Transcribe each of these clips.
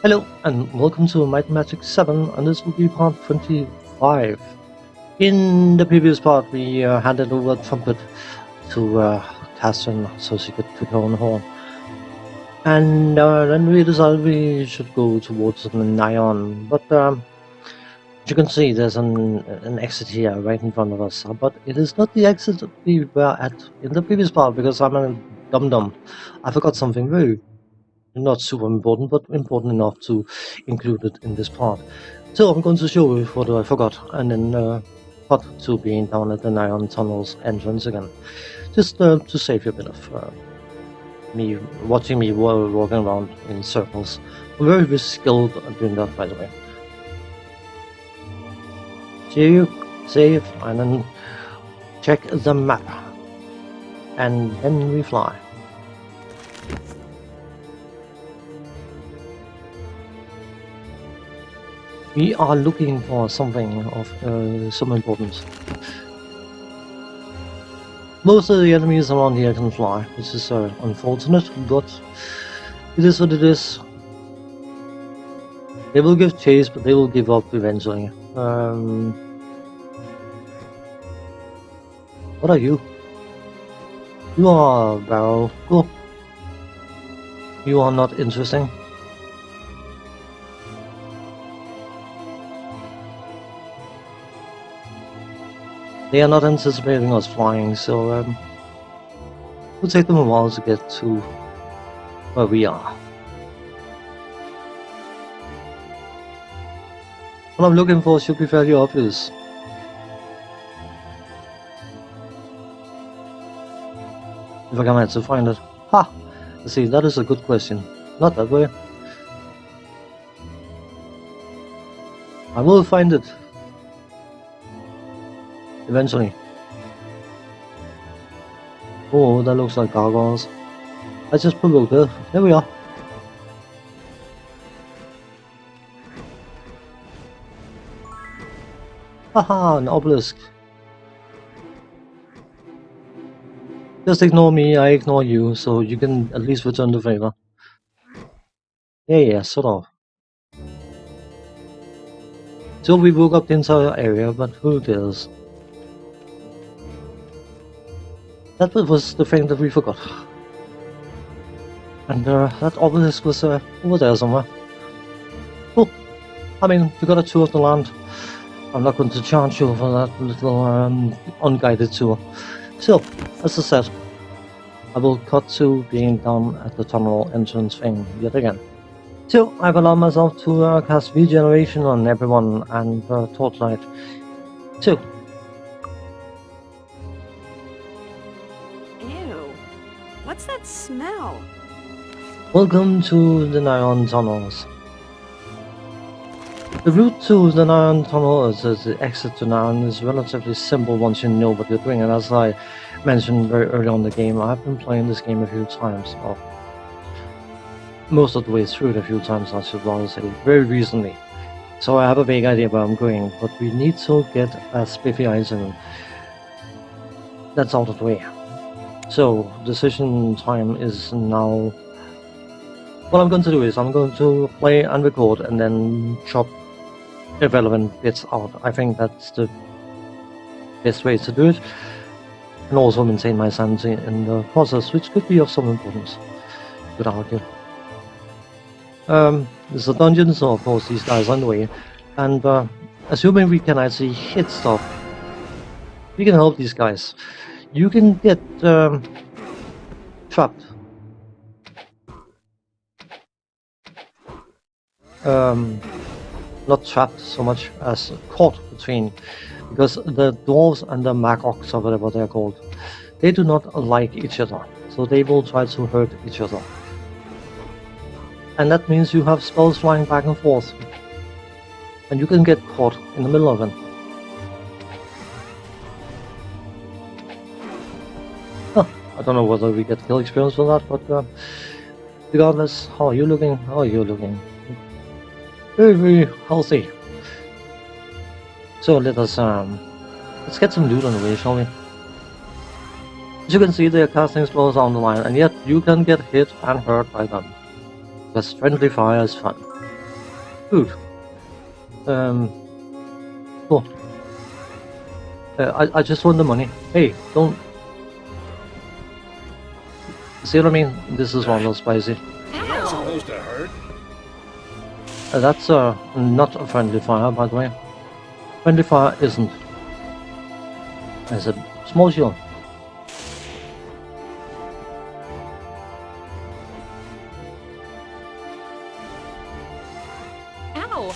Hello and welcome to Might Magic VII, and this will be part 25. In the previous part we handed over Trumpet to Catherine so she could pick her own horn. And then we decided we should go towards the Nyan, but you can see there's an exit here right in front of us, but it is not the exit we were at in the previous part because I'm a dum-dum. I forgot something very not super important, but important enough to include it in this part. So I'm going to show you what I forgot, and then cut to being down at the Nyan Tunnels entrance again, just to save you a bit of me watching me while walking around in circles. I'm very skilled at doing that, by the way. Save, and then check the map, and then we fly. We are looking for something of some importance. Most of the enemies around here can fly, which is unfortunate, but it is what it is. They will give chase, but they will give up eventually. What are you? You are a barrel. Cool. You are not interesting. They are not anticipating us flying, so it will take them a while to get to where we are. What I'm looking for should be fairly obvious. If I can manage to find it. Ha! You see, that is a good question. Not that way. I will find it. Eventually. Oh, that looks like gargoyles. I just provoked it. There we are. Haha, an obelisk. Just ignore me, I ignore you, so you can at least return the favor. Yeah, sort of. So we woke up the entire area, but who cares? That was the thing that we forgot. And that obelisk was over there somewhere. Cool. I mean, you got a tour of the land. I'm not going to charge you for that little unguided tour. So, as I said, I will cut to being down at the tunnel entrance thing yet again. So, I've allowed myself to cast regeneration on everyone and torchlight. So, what's that smell? welcome to the Nyan Tunnels. The route to the Nyan Tunnel, the exit to Nyan, is relatively simple once you know what you're doing, and as I mentioned very early on in the game, I've been playing this game a few times, or most of the way through it a few times, I should rather say, very recently. So I have a vague idea where I'm going, but we need to get a spiffy item that's out of the way. So, decision time is now. What I'm going to do is I'm going to play and record and then chop irrelevant bits out. I think that's the best way to do it, and also maintain my sanity in the process, which could be of some importance, you could argue. There's a dungeon, so of course these guys are in the way, and assuming we can actually hit stuff, we can help these guys. You can get trapped. Not trapped so much as caught between, because the dwarves and the magoks, or whatever they're called, they do not like each other, so they will try to hurt each other. And that means you have spells flying back and forth, and you can get caught in the middle of it. I don't know whether we get kill experience for that, but regardless, how are you looking? How are you looking? Very, very healthy. So let's get some loot on the way, shall we? As you can see, they are casting spells down the line, and yet you can get hit and hurt by them. Because friendly fire is fun. Good. Cool. I just want the money. Hey, don't. See what I mean? This is one of those spicy. It's supposed to hurt. That's not a friendly fire, by the way. Friendly fire isn't. It's a small shield. Ow!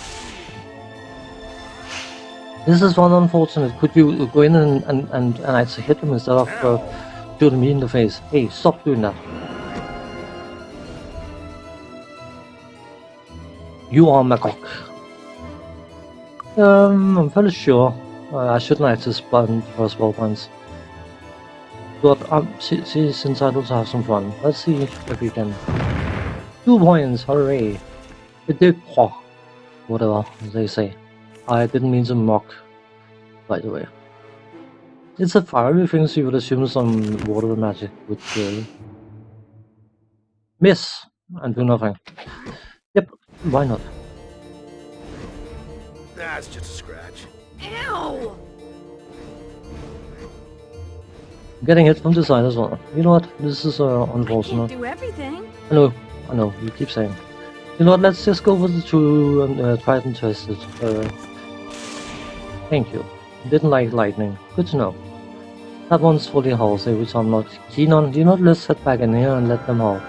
This is one unfortunate. Could you go in and actually hit him instead of shooting me in the face? Hey, stop doing that. You are Magog. I'm fairly sure I shouldn't actually spend first ball points. But since I'd also have some fun, let's see if we can. 2 points, hooray! Detour, whatever they say. I didn't mean to mock, by the way. It's a fiery thing, so you would assume some water magic would miss and do nothing. Yep, why not? That's just a scratch. Ow! Getting hit from the side as well. You know what? This is I unfortunate. can't do everything. I know, you keep saying. You know what, let's just go with the 2 and try and test it. Thank you. Didn't like lightning. Good to know. That one's fully healthy, which I'm not keen on. You know what, let's head back in here and let them out.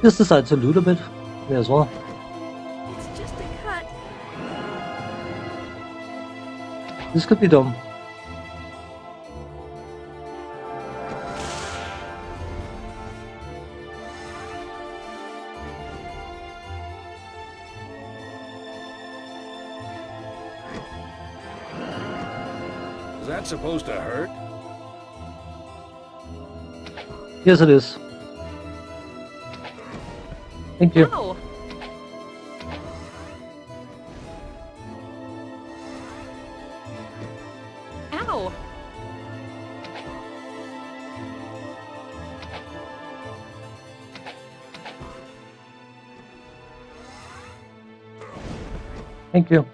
Just decide to loot a bit. May as well. It's just a cut. This could be dumb. Is that supposed to hurt? Yes, it is. Thank you. Ow! Ow! Thank you.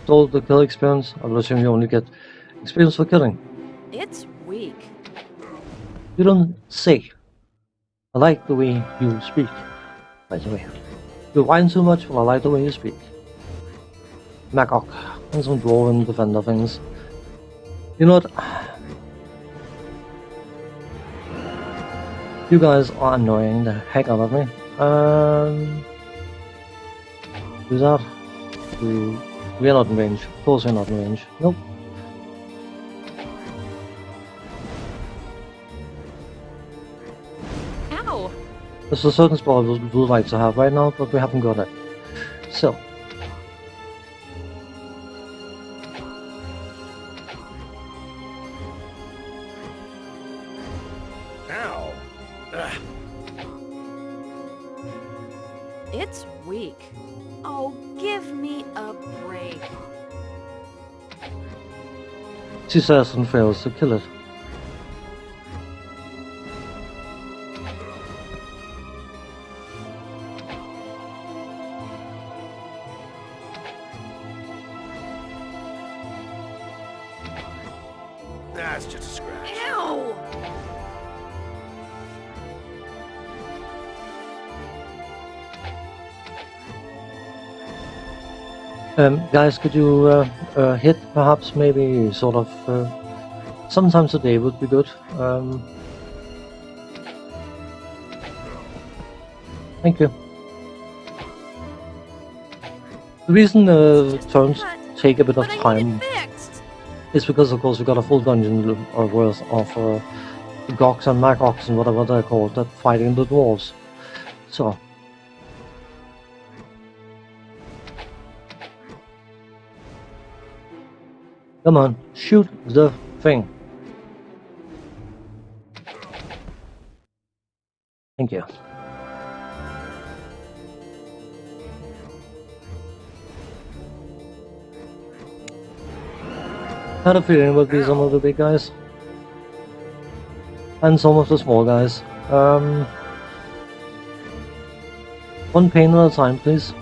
Stole the kill experience. I will assume you only get experience for killing. It's weak. You don't say. I like the way you speak, by the way. You whine too much, but I like the way you speak. Magog, and some dwarven defender things. You know what? You guys are annoying the heck out of me. Do that. We are not in range. Of course we're not in range. Nope. Ow! There's a certain spot we would like to have right now, but we haven't got it. So. Ow! Ugh. It's weak. Oh, give me a break. She says and fails to kill it. That's just a scratch. Ow! Guys, could you hit perhaps maybe sort of sometimes a day would be good. Thank you. The reason turns take a bit of But I time need it fixed. is because, of course, we got a full dungeon worth of Gogs and Magogs and whatever they're called that fighting the dwarves. So, Come on, shoot the thing. Thank you. Had a feeling it would be some of the big guys. And some of the small guys. One pain at a time, please.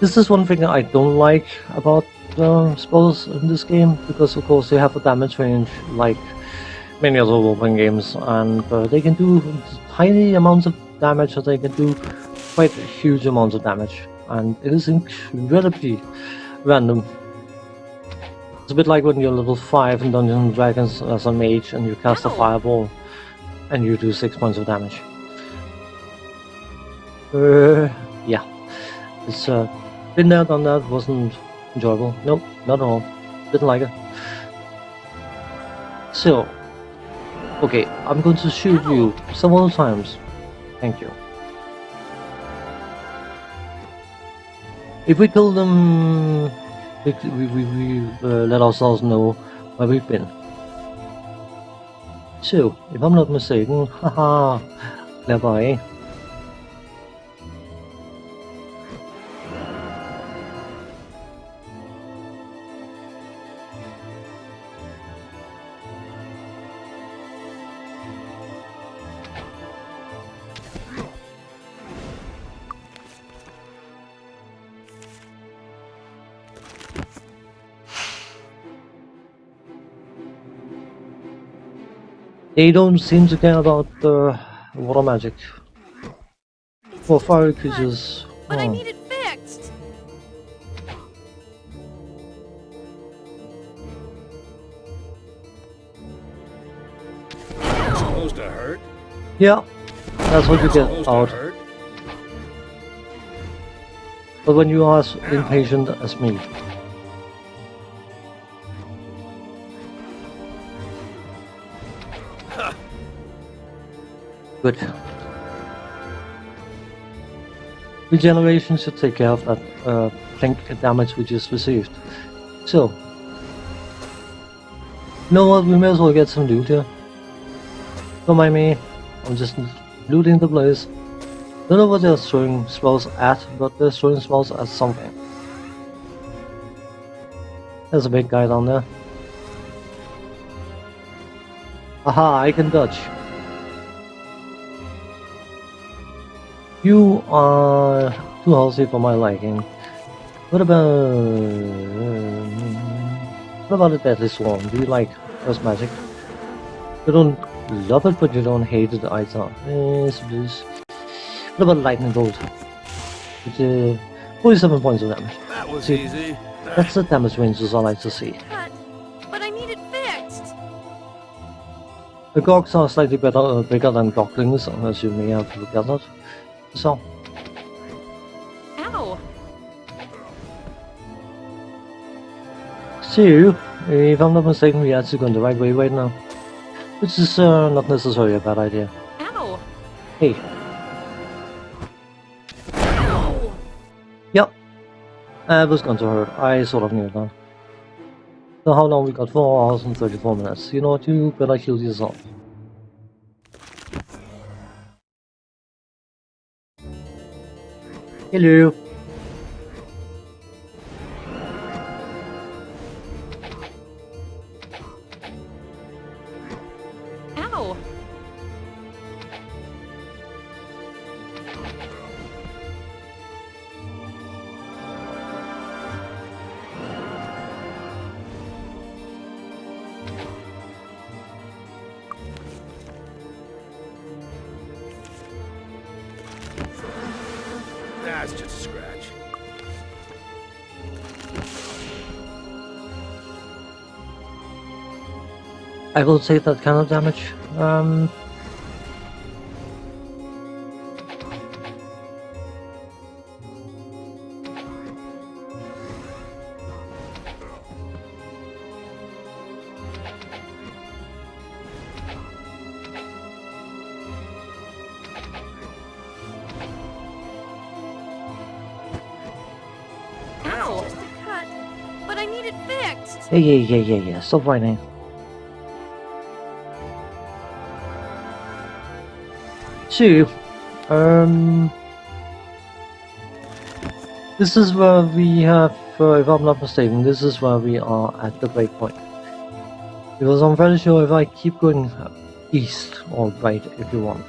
This is one thing I don't like about spells in this game, because of course they have a damage range like many other role-playing games, and they can do tiny amounts of damage, or they can do quite huge amounts of damage, and it is incredibly random. It's a bit like when you're level 5 in Dungeons and Dragons as a mage and you cast a fireball and you do 6 points of damage. Yeah, it's been there, done that, wasn't enjoyable. Nope, not at all. Didn't like it. So, okay, I'm going to shoot you several times. Thank you. If we kill them, we let ourselves know where we've been. So, if I'm not mistaken, haha, clever, eh? They don't seem to care about water magic. For fire creatures. But I need it fixed. It's supposed to hurt. Yeah, that's what you get Supposed out. to hurt. But when you are as impatient as me. Good. Regeneration should take care of that plank damage we just received. So, you know what, we may as well get some loot here. Don't mind me, I'm just looting the place. Don't know what they're throwing spells at, but they're throwing spells at something. There's a big guy down there. Aha, I can dodge. You are too healthy for my liking. What about a deadly swarm? Do you like Earth magic? You don't love it, but you don't hate it either. Yes, please. What about lightning bolt? With 47 points of damage. That was See, easy. that's the damage ranges I like to see. But I need it fixed. The gogs are slightly bigger than goblins, as you may have gathered. So, Ow. so, if I'm not mistaken, we're actually going the right way right now. Which is not necessarily a bad idea. Ow. Hey, Ow. yep, it was going to hurt. I sort of knew that. So how long we got? 4 hours and 34 minutes. You know what, you better heal yourself. Hello. Ow. That's just a scratch. I will take that kind of damage. Ow! Just a cut. But I need it fixed. Yeah. Stop whining. So, this is where we have, if I'm not mistaken, this is where we are at the breakpoint. Because I'm very sure if I keep going east, or right if you want,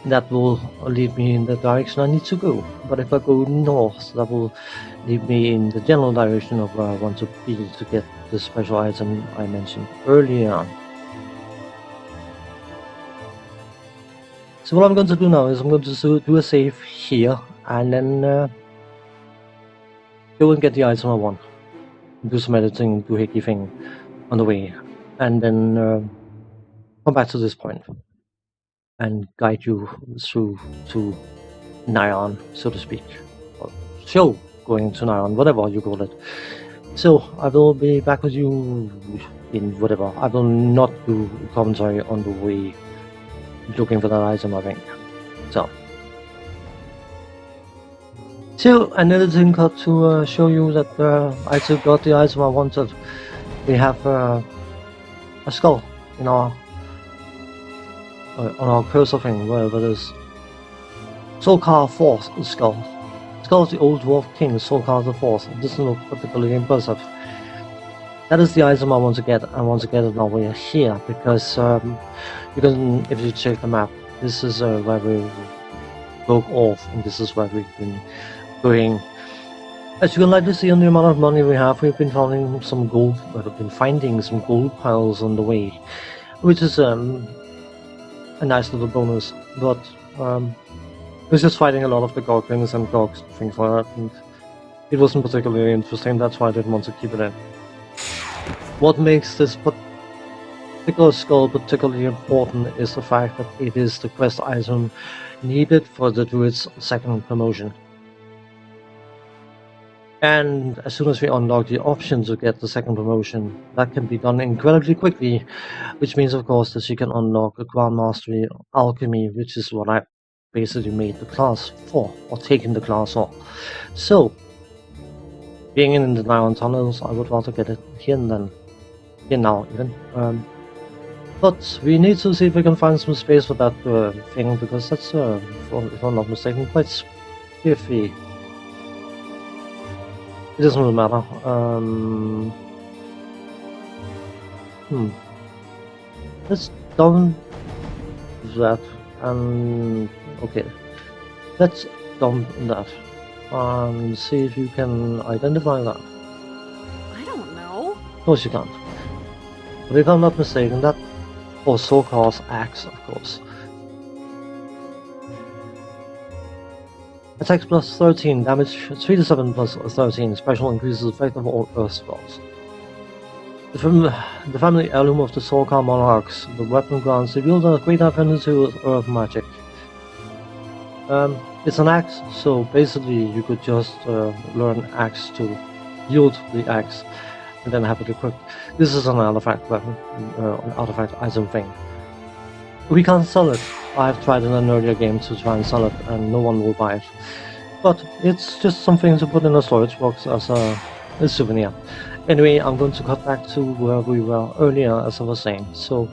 that will lead me in the direction I need to go. But if I go north, that will lead me in the general direction of where I want to be to get the special item I mentioned earlier. So what I'm going to do now is I'm going to do a save here, and then go and get the item I want, do some editing, do hickey thing on the way, and then come back to this point and guide you through to Nyan, so to speak, or show going to Nyan, whatever you call it. So I will be back with you in whatever. I will not do commentary on the way looking for that item, I think. So another thing got to show you that I still got the item I wanted. We have a skull in our on our cursor thing, wherever it is. Solkar IV skull. Skull of the old dwarf king, Solkar IV. It doesn't look particularly impressive. That is the item I want to get. I want to get it now we're here, because you can, if you check the map, this is where we broke off, and this is where we've been going. As you can likely see on the amount of money we have, we've been finding some gold. We've been finding some gold piles on the way, which is a nice little bonus. But we're just fighting a lot of the goblins and dogs, things like that, and it wasn't particularly interesting. That's why I didn't want to keep it in. What makes this particular skull particularly important is the fact that it is the quest item needed for the druid's second promotion. And as soon as we unlock the option to get the second promotion, that can be done incredibly quickly, which means of course that she can unlock a Grand Mastery Alchemy, which is what I basically made the class for, or taken the class for. So, being in the Nyan tunnels, I would rather get it here than here now even. But we need to see if we can find some space for that thing, because that's, if I'm not mistaken, quite spiffy. It doesn't really matter. Let's dump that, and okay, let's dump that and see if you can identify that. I don't know. Of course you can't. But if I'm not mistaken, that was Solkar's axe, of course. Attacks plus 13, damage 3 to 7 plus 13, special increases the effect of all earth spells. The family heirloom of the Solkar monarchs, the weapon grants the wielder a great affinity with earth magic. It's an axe, so basically you could just learn axe to yield the axe and then have it equipped. This is an artifact weapon, an artifact item thing. We can't sell it. I've tried in an earlier game to try and sell it, and no one will buy it. But it's just something to put in a storage box as a souvenir. Anyway, I'm going to cut back to where we were earlier, as I was saying. So,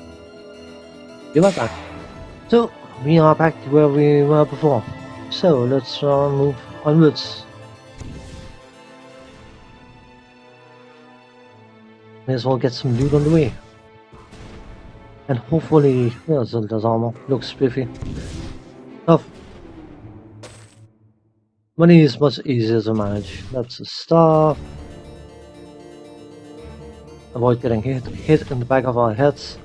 be right back. So, we are back where we were before. So, let's move onwards. May as well get some loot on the way. And hopefully, yeah, Zelda's armor looks spiffy. Tough. Money is much easier to manage. That's the stuff. Avoid getting hit in the back of our heads.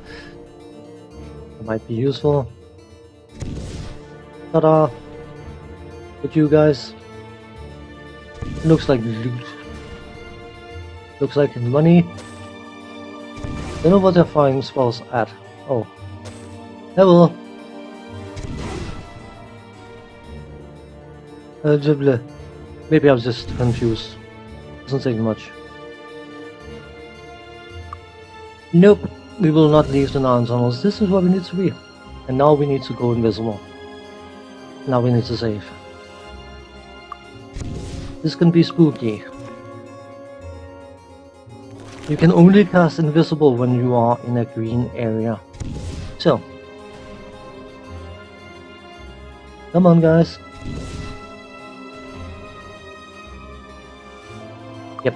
That might be useful. Ta-da! With you guys. Looks like loot. Looks like money. Don't know what they're firing spells at. Oh. Hello. Maybe I was just confused. Doesn't say much. Nope. We will not leave the Nyan tunnels. This is where we need to be. And now we need to go invisible. Now we need to save. This can be spooky. You can only cast invisible when you are in a green area. So, come on, guys. Yep.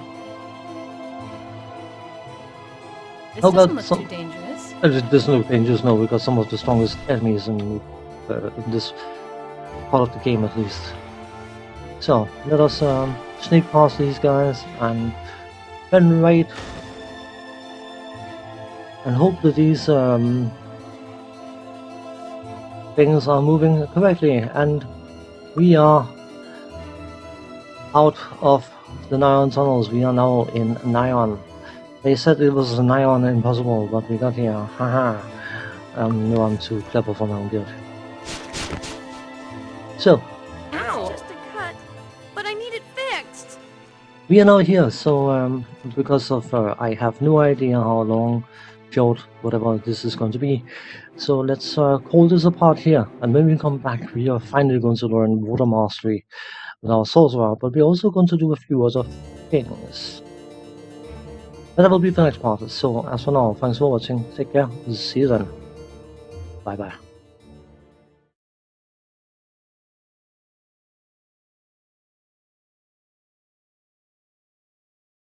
This Oh, doesn't God, look some- too dangerous. There's no dangers, no, because some of the strongest enemies in this part of the game, at least. So, let us sneak past these guys and then right and hope that these things are moving correctly, and we are out of the Nyon tunnels. We are now in Nyon. They said it was Nyon impossible, but we got here. Haha. No, I'm too clever for my own good. So, Ow! Just a cut, but I need it fixed. we are now here, so because of I have no idea how long, short, whatever this is going to be. So let's call this a part here, and when we come back, we are finally going to learn water mastery with our sorcerer, but we're also going to do a few other things. But that will be the next part. So as for now, thanks for watching. Take care. See you then. Bye bye.